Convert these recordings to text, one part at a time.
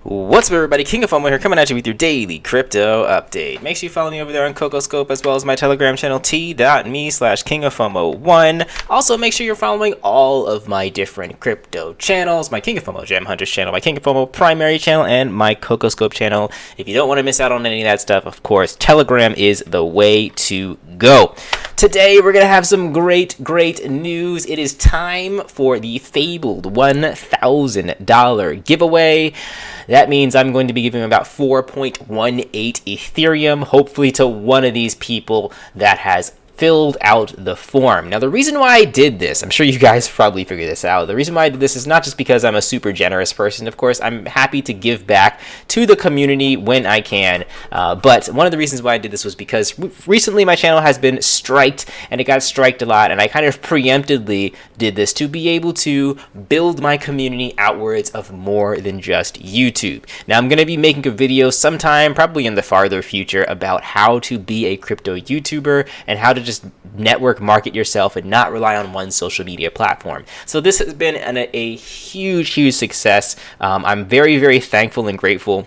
What's up, everybody? King of FOMO here, coming at you with your daily crypto update. Make sure you follow me over there on Cocoscope, as well as my Telegram channel, t.me/KingofFOMO1. Also, make sure you're following all of my different crypto channels, my King of FOMO Gem Hunters channel, my King of FOMO primary channel, and my Cocoscope channel. If you don't want to miss out on any of that stuff, of course, Telegram is the way to go. Today, we're going to have some great news. It is time for the fabled $1,000 giveaway. That means I'm going to be giving about 4.18 Ethereum, hopefully to one of these people that has filled out the form. Now, the reason why I did this, I'm sure you guys probably figured this out. The reason why I did this is not just because I'm a super generous person. Of course, I'm happy to give back to the community when I can. But one of the reasons why I did this was because recently my channel has been striked, and it got striked a lot. And I kind of preemptively did this to be able to build my community outwards of more than just YouTube. Now, I'm going to be making a video sometime, probably in the farther future, about how to be a crypto YouTuber and how to just network market yourself and not rely on one social media platform. So this has been a huge success. I'm very thankful and grateful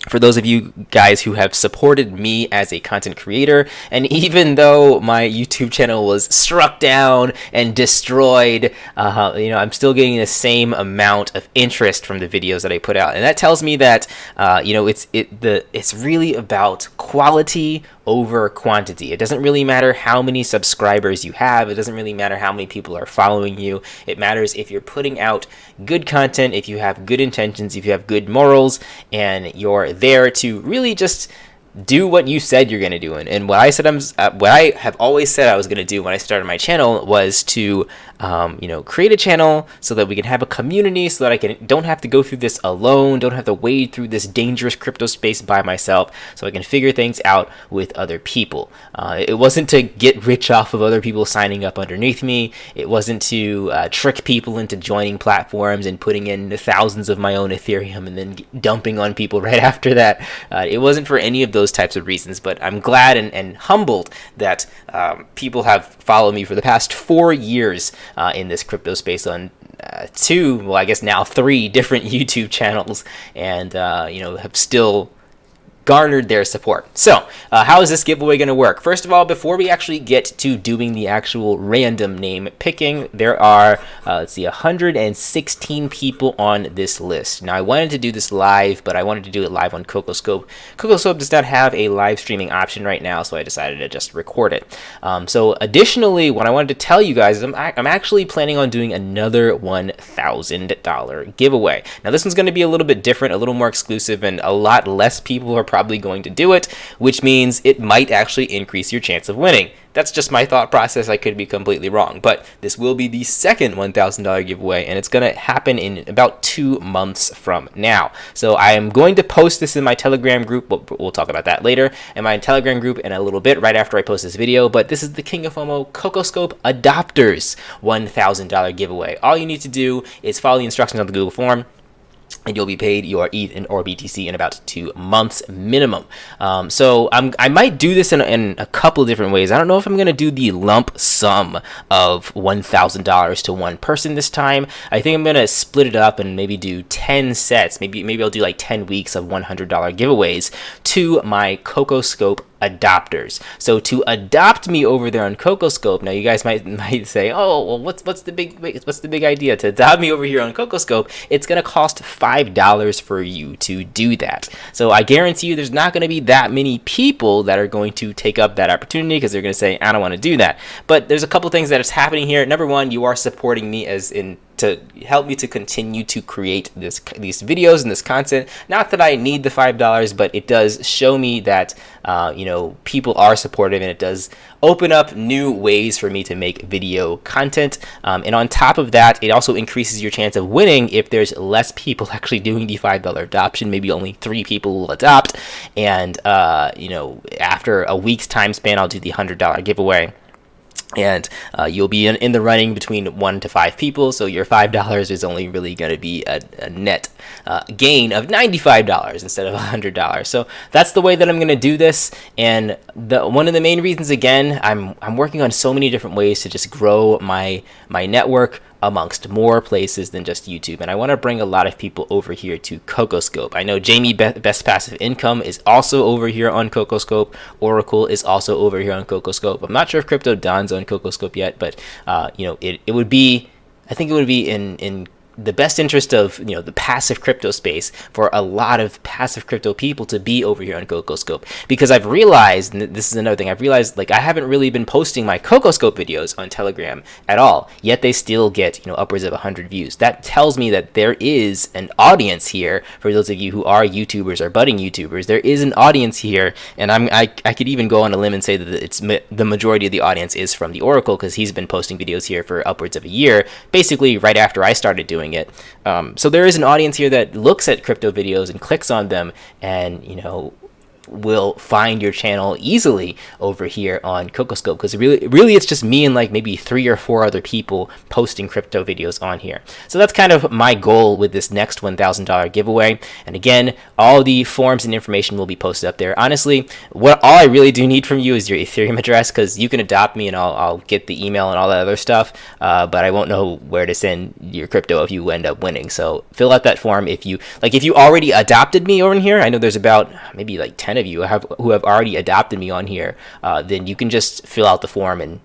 for those of you guys who have supported me as a content creator. And even though my YouTube channel was struck down and destroyed, I'm still getting the same amount of interest from the videos that I put out. And that tells me that it's really about quality over quantity. It doesn't really matter how many subscribers you have. It doesn't really matter how many people are following you. It matters if you're putting out good content, if you have good intentions, if you have good morals, and you're there to really just do what you said you're going to do. And what I have always said I was going to do when I started my channel was to create a channel so that we can have a community, so that I don't have to go through this alone, don't have to wade through this dangerous crypto space by myself, so I can figure things out with other people. It wasn't to get rich off of other people signing up underneath me. It wasn't to trick people into joining platforms and putting in thousands of my own Ethereum and then dumping on people right after that. It wasn't for any of those types of reasons, but I'm glad and humbled that people have followed me for the past 4 years in this crypto space on I guess now 3 different YouTube channels, and have still garnered their support. So how is this giveaway going to work? First of all, before we actually get to doing the actual random name picking, there are 116 people on this list. Now, I wanted to do this live, but I wanted to do it live on Cocoscope. Cocoscope does not have a live streaming option right now, so I decided to just record it. So additionally, what I wanted to tell you guys is I'm actually planning on doing another $1,000 giveaway. Now, this one's going to be a little bit different, a little more exclusive, and a lot less people are probably going to do it, which means it might actually increase your chance of winning. That's just my thought process. I could be completely wrong, but this will be the second $1,000 giveaway, and it's going to happen in about 2 months from now. So I am going to post this in my Telegram group. We'll talk about that later, in my Telegram group in a little bit, right after I post this video. But this is the King of FOMO Cocoscope Adopters $1,000 giveaway. All you need to do is follow the instructions on the Google form, and you'll be paid your ETH or BTC in about 2 months minimum. So I might do this in a couple of different ways. I don't know if I'm going to do the lump sum of $1,000 to one person this time. I think I'm going to split it up and maybe do 10 sets. Maybe I'll do like 10 weeks of $100 giveaways to my Cocoscope adopters. So to adopt me over there on Cocoscope, now you guys might say, oh, well, what's the big idea to adopt me over here on Cocoscope? It's gonna cost $5 for you to do that. So I guarantee you there's not gonna be that many people that are going to take up that opportunity, because they're gonna say, I don't want to do that. But there's a couple things that is happening here. Number one, you are supporting me to help me to continue to create these videos and this content. Not that I need the $5, but it does show me that people are supportive, and it does open up new ways for me to make video content. And on top of that, it also increases your chance of winning if there's less people actually doing the $5 adoption. Maybe only 3 people will adopt, and after a week's time span, I'll do the $100 giveaway. And you'll be in the running between 1 to 5 people, so your $5 is only really going to be a net gain of $95 instead of $100. So that's the way that I'm going to do this. And one of the main reasons, again, I'm working on so many different ways to just grow my network amongst more places than just YouTube. And I want to bring a lot of people over here to Cocoscope. I know Jamie Best Passive Income is also over here on Cocoscope. Oracle is also over here on Cocoscope. I'm not sure if Crypto Don's on Cocoscope yet, but it would be, I think it would be in the best interest of the passive crypto space for a lot of passive crypto people to be over here on Cocoscope, because I've realized, and this is another thing, I've realized like I haven't really been posting my Cocoscope videos on Telegram at all, yet they still get upwards of 100 views. That tells me that there is an audience here. For those of you who are YouTubers or budding YouTubers, there is an audience here, and I could even go on a limb and say that it's the majority of the audience is from the Oracle, because he's been posting videos here for upwards of a year, basically right after I started doing it. So there is an audience here that looks at crypto videos and clicks on them, and will find your channel easily over here on Cocoscope, because really it's just me and like maybe 3 or 4 other people posting crypto videos on here. So that's kind of my goal with this next $1,000 giveaway. And again, all the forms and information will be posted up there. Honestly, all I really do need from you is your Ethereum address, because you can adopt me and I'll get the email and all that other stuff, but I won't know where to send your crypto if you end up winning. So fill out that form if you already adopted me over here. I know there's about maybe like 10 of you who have already adopted me on here. Then you can just fill out the form, and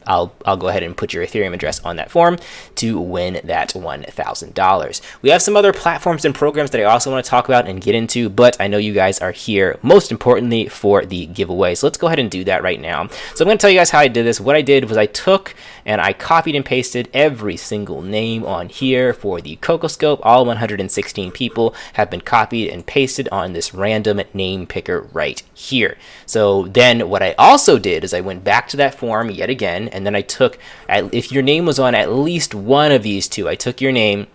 I'll go ahead and put your Ethereum address on that form to win that $1,000. We have some other platforms and programs that I also want to talk about and get into, but I know you guys are here most importantly for the giveaway. So let's go ahead and do that right now. So I'm going to tell you guys how I did this. What I did was I took and I copied and pasted every single name on here for the Cocoscope. All 116 people have been copied and pasted on this random name picker right here. So then what I also did is I went back to that form yet again, and then I took, if your name was on at least one of these two, I took your name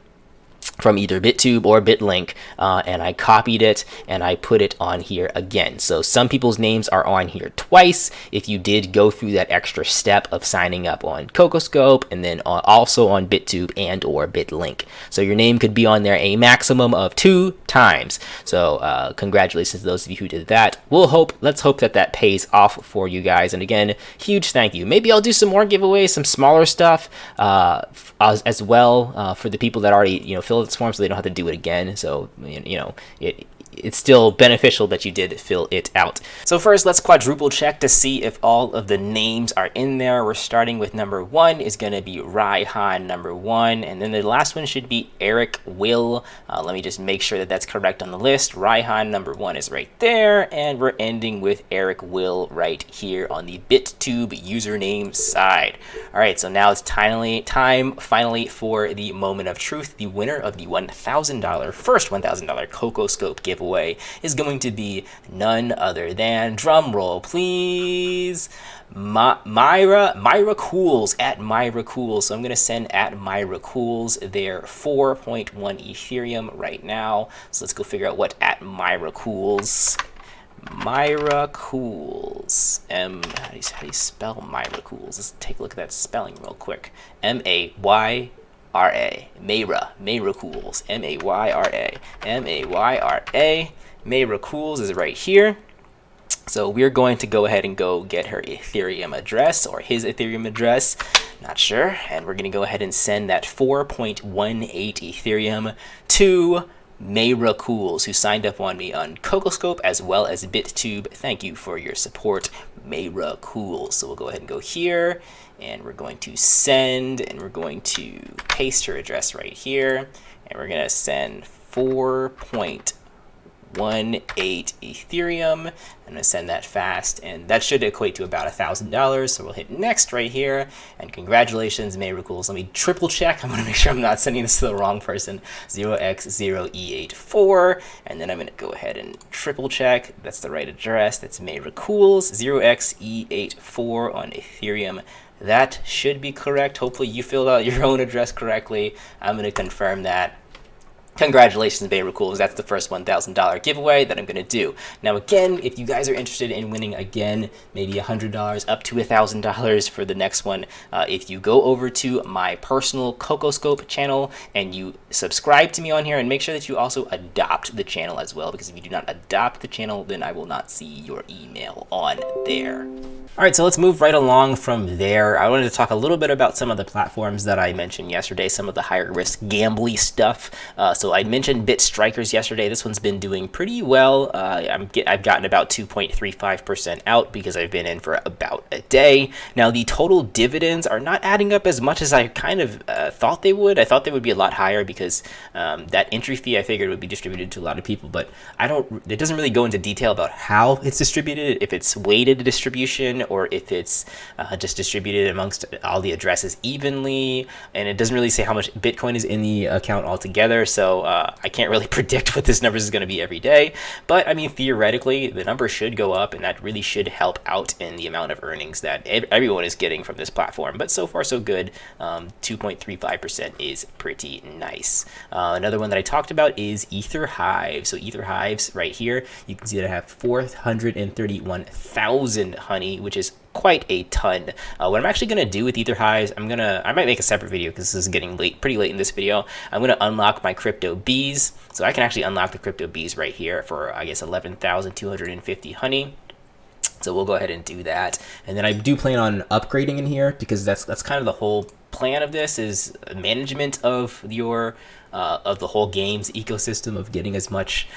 from either BitTube or BitLink, and I copied it and I put it on here again. So some people's names are on here twice if you did go through that extra step of signing up on Cocoscope and then also on BitTube and or BitLink. So your name could be on there a maximum of 2 times. So congratulations to those of you who did that. Let's hope that pays off for you guys. And again, huge thank you. Maybe I'll do some more giveaways, some smaller stuff as well for the people that already fill this form, so they don't have to do it again. So it's still beneficial that you did fill it out. So first, let's quadruple check to see if all of the names are in there. We're starting with number 1 is going to be Raihan number 1, and then the last one should be Eric Will. Let me just make sure that that's correct on the list. Raihan number 1 is right there, and we're ending with Eric Will right here on the BitTube username side. All right, so now it's time finally for the moment of truth. The winner of the first $1,000 Cocoscope giveaway is going to be none other than, drum roll please, Myra Cools, at Myra Cools. So I'm going to send at Myra Cools their 4.1 Ethereum right now. So let's go figure out what at Myra Cools. Myra Cools. How do you spell Myra Cools? Let's take a look at that spelling real quick. Mayra. Mayra Cools. Mayra. Mayra Cools is right here. So we're going to go ahead and go get her Ethereum address, or his Ethereum address, not sure. And we're going to go ahead and send that 4.18 Ethereum to Mayra Cools, who signed up on me on Cocoscope as well as BitTube. Thank you for your support, Mayra Cools. So we'll go ahead and go here, and we're going to send, and we're going to paste her address right here, and we're going to send 4.18 Ethereum. I'm going to send that fast, and that should equate to about $1,000. So we'll hit next right here, and congratulations, Mayra Cools. Let me triple check. I'm going to make sure I'm not sending this to the wrong person. 0x0e84, and then I'm going to go ahead and triple check. That's the right address. That's Mayra Cools, 0xe84 on Ethereum. That should be correct. Hopefully you filled out your own address correctly. I'm going to confirm that. Congratulations, Beirut Cools. That's the first $1,000 giveaway that I'm going to do. Now, again, if you guys are interested in winning again, maybe $100 up to $1,000 for the next one, if you go over to my personal Cocoscope channel and you subscribe to me on here, and make sure that you also adopt the channel as well, because if you do not adopt the channel, then I will not see your email on there. All right, so let's move right along from there. I wanted to talk a little bit about some of the platforms that I mentioned yesterday, some of the higher risk gambly stuff. So I mentioned Bit Strikers yesterday. This one's been doing pretty well. I've gotten about 2.35% out because I've been in for about a day. Now, the total dividends are not adding up as much as I kind of thought they would. I thought they would be a lot higher because that entry fee I figured would be distributed to a lot of people, but it doesn't really go into detail about how it's distributed, if it's weighted distribution or if it's just distributed amongst all the addresses evenly, and it doesn't really say how much Bitcoin is in the account altogether, so I can't really predict what this number is going to be every day, but I mean, theoretically, the number should go up, and that really should help out in the amount of earnings that everyone is getting from this platform. But so far, so good. 2.35% is pretty nice. Another one that I talked about is Ether Hive. So Ether Hives right here, you can see that I have 431,000 honey, which is quite a ton. What I'm actually going to do with Ether Hives, I might make a separate video because this is getting pretty late in this video. I'm going to unlock my crypto bees. So I can actually unlock the crypto bees right here for, I guess, 11,250 honey. So we'll go ahead and do that. And then I do plan on upgrading in here because that's kind of the whole plan of this, is management of your of the whole game's ecosystem, of getting as much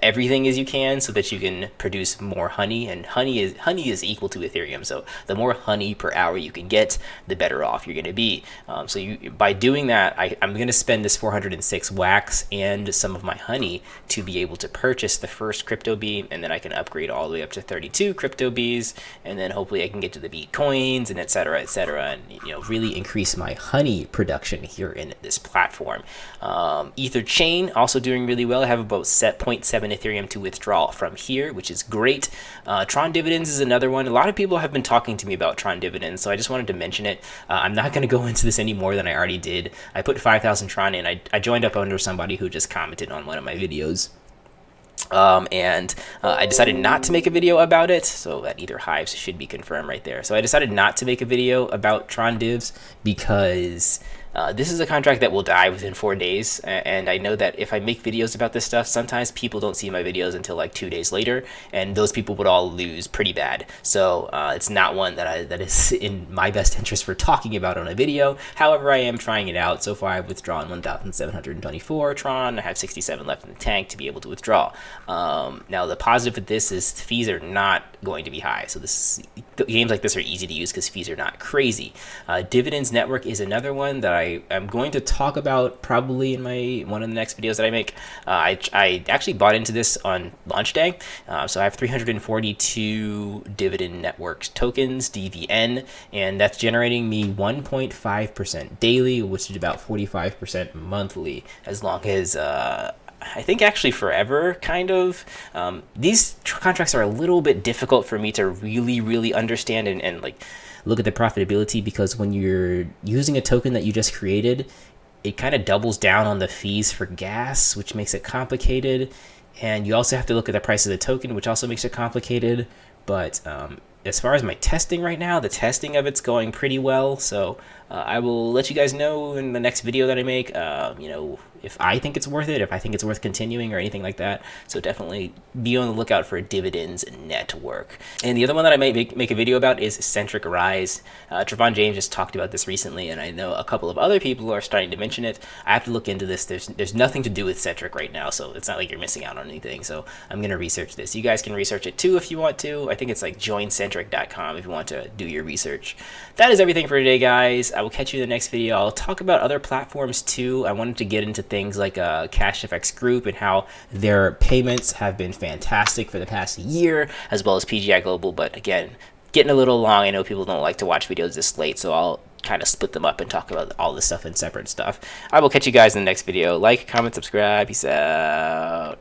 everything as you can so that you can produce more honey. And honey is equal to Ethereum, so the more honey per hour you can get, the better off you're going to be. So by doing that, I'm going to spend this 406 wax and some of my honey to be able to purchase the first crypto bee, and then I can upgrade all the way up to 32 crypto bees, and then hopefully I can get to the Bitcoins and etc., and really increase my honey production here in this platform. Ether Chain also doing really well. I have about 0.7 Ethereum to withdraw from here, which is great. Tron Dividends is another one. A lot of people have been talking to me about Tron Dividends, so I just wanted to mention it. I'm not going to go into this any more than I already did. I put 5,000 Tron in. I joined up under somebody who just commented on one of my videos. And I decided not to make a video about it, so that Ether Hives should be confirmed right there. So I decided not to make a video about Tron Divs because this is a contract that will die within 4 days, and I know that if I make videos about this stuff, sometimes people don't see my videos until like 2 days later, and those people would all lose pretty bad. So it's not one that is in my best interest for talking about on a video. However, I am trying it out. So far, I've withdrawn 1,724 Tron. I have 67 left in the tank to be able to withdraw. Now, the positive with this is fees are not going to be high. So games like this are easy to use because fees are not crazy. Dividends Network is another one that I'm going to talk about probably in one of the next videos that I make. I actually bought into this on launch day. So I have 342 Dividend Network tokens, DVN, and that's generating me 1.5% daily, which is about 45% monthly, as long as I think actually forever, kind of. These contracts are a little bit difficult for me to really understand and like look at the profitability, because when you're using a token that you just created, it kind of doubles down on the fees for gas, which makes it complicated. And you also have to look at the price of the token, which also makes it complicated. But as far as my testing right now, the testing of it's going pretty well. So I will let you guys know in the next video that I make, if I think it's worth it, if I think it's worth continuing or anything like that. So definitely be on the lookout for Dividends Network. And the other one that I might make a video about is Centric Rise. Trevon James just talked about this recently, and I know a couple of other people are starting to mention it. I have to look into this. There's nothing to do with Centric right now, so it's not like you're missing out on anything. So I'm going to research this. You guys can research it too if you want to. I think it's like joincentric.com if you want to do your research. That is everything for today, guys. I will catch you in the next video. I'll talk about other platforms too. I wanted to get into things like CashFX Group and how their payments have been fantastic for the past year, as well as PGI Global. But again, getting a little long. I know people don't like to watch videos this late, so I'll kind of split them up and talk about all this stuff in separate stuff. I will catch you guys in the next video. Like, comment, subscribe. Peace out.